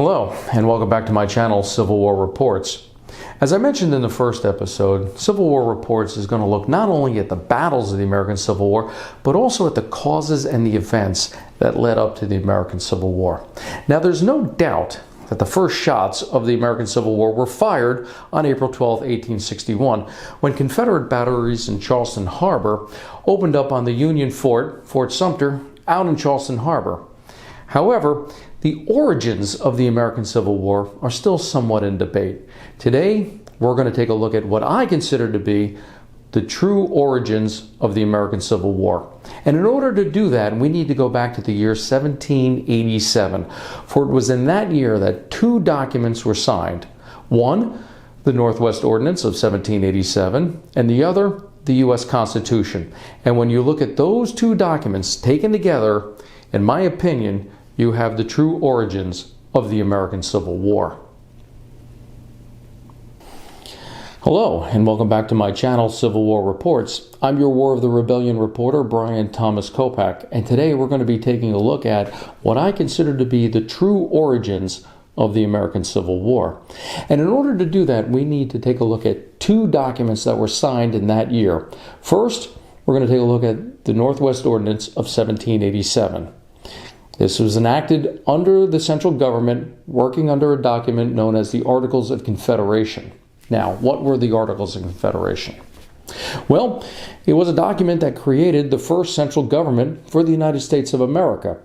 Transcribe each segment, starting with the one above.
Hello, and welcome back to my channel, Civil War Reports. As I mentioned in the first episode, Civil War Reports is going to look not only at the battles of the American Civil War, but also at the causes and the events that led up to the American Civil War. Now, there's no doubt that the first shots of the American Civil War were fired on April 12, 1861, when Confederate batteries in Charleston Harbor opened up on the Union fort, Fort Sumter, out in Charleston Harbor. However, the origins of the American Civil War are still somewhat in debate. Today, we're going to take a look at what I consider to be the true origins of the American Civil War. And in order to do that, we need to go back to the year 1787, for it was in that year that two documents were signed. One, the Northwest Ordinance of 1787, and the other, the U.S. Constitution. And when you look at those two documents taken together, in my opinion, you have the true origins of the American Civil War. Hello, and welcome back to my channel, Civil War Reports. I'm your War of the Rebellion reporter, Brian Thomas Kopak, and today we're going to be taking a look at what I consider to be the true origins of the American Civil War. And in order to do that, we need to take a look at two documents that were signed in that year. First, we're going to take a look at the Northwest Ordinance of 1787. This was enacted under the central government, working under a document known as the Articles of Confederation. Now, what were the Articles of Confederation? Well, it was a document that created the first central government for the United States of America.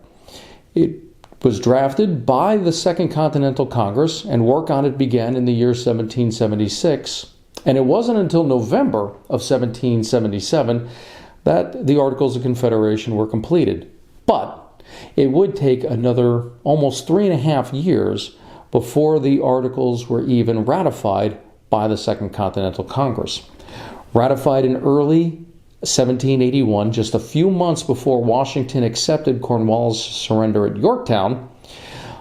It was drafted by the Second Continental Congress, and work on it began in the year 1776. And it wasn't until November of 1777 that the Articles of Confederation were completed. But it would take another almost 3.5 years before the Articles were even ratified by the Second Continental Congress. Ratified in early 1781, just a few months before Washington accepted Cornwallis' surrender at Yorktown,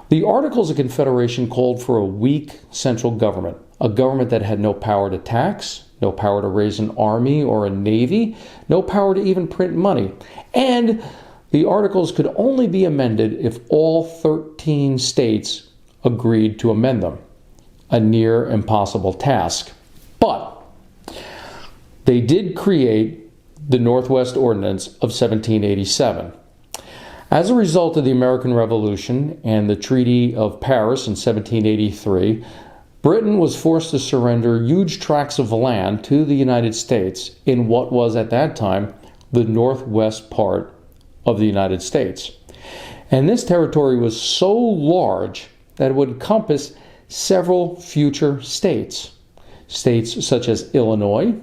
the Articles of Confederation called for a weak central government, a government that had no power to tax, no power to raise an army or a navy, no power to even print money, and the Articles could only be amended if all 13 states agreed to amend them. A near impossible task. But they did create the Northwest Ordinance of 1787. As a result of the American Revolution and the Treaty of Paris in 1783, Britain was forced to surrender huge tracts of land to the United States in what was at that time the northwest part of the United States. And this territory was so large that it would encompass several future states. States such as Illinois,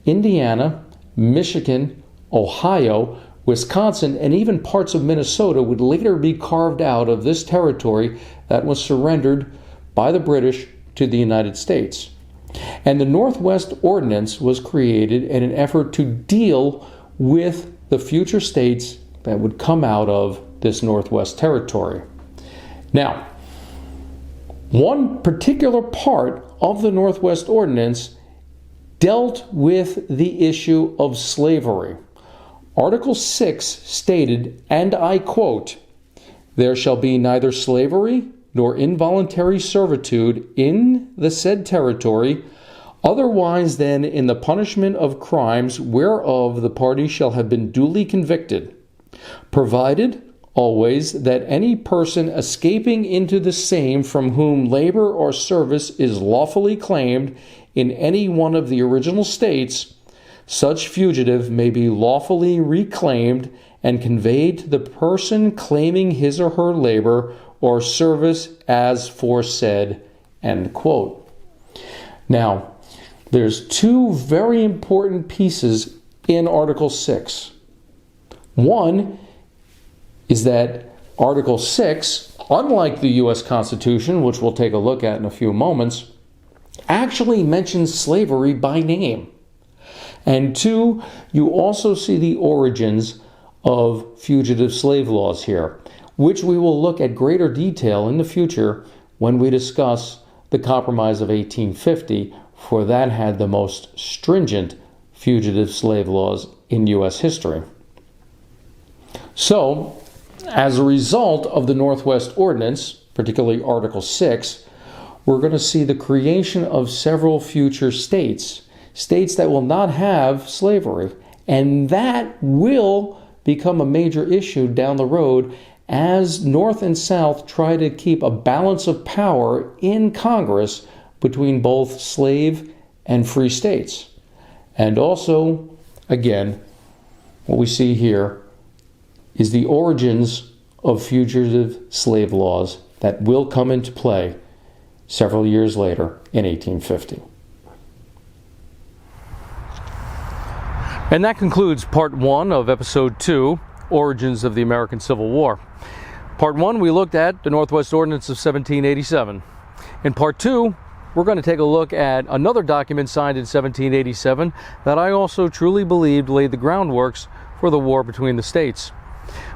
Indiana, Michigan, Ohio, Wisconsin, and even parts of Minnesota would later be carved out of this territory that was surrendered by the British to the United States. And the Northwest Ordinance was created in an effort to deal with the future states that would come out of this Northwest territory. Now, one particular part of the Northwest Ordinance dealt with the issue of slavery. Article 6 stated, and I quote, "There shall be neither slavery nor involuntary servitude in the said territory, otherwise than in the punishment of crimes whereof the party shall have been duly convicted, provided always that any person escaping into the same from whom labor or service is lawfully claimed in any one of the original states, such fugitive may be lawfully reclaimed and conveyed to the person claiming his or her labor or service as foresaid," end quote. Now, there's two very important pieces in Article 6. One is that Article 6, unlike the U.S. Constitution, which we'll take a look at in a few moments, actually mentions slavery by name. And two, you also see the origins of fugitive slave laws here, which we will look at greater detail in the future when we discuss the Compromise of 1850, for that had the most stringent fugitive slave laws in U.S. history. So, as a result of the Northwest Ordinance, particularly Article 6, we're going to see the creation of several future states that will not have slavery. And that will become a major issue down the road as North and South try to keep a balance of power in Congress between both slave and free states. And also, again, what we see here is the origins of fugitive slave laws that will come into play several years later in 1850. And that concludes Part 1 of Episode 2, Origins of the American Civil War. Part 1, we looked at the Northwest Ordinance of 1787. In Part 2, we're going to take a look at another document signed in 1787 that I also truly believed laid the groundworks for the war between the states.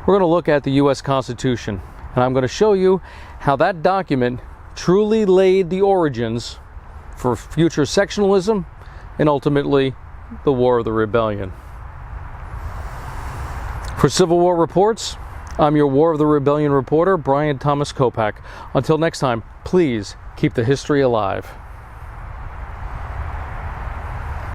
We're going to look at the U.S. Constitution, and I'm going to show you how that document truly laid the origins for future sectionalism and ultimately the War of the Rebellion. For Civil War Reports, I'm your War of the Rebellion reporter, Brian Thomas Kopak. Until next time, please keep the history alive.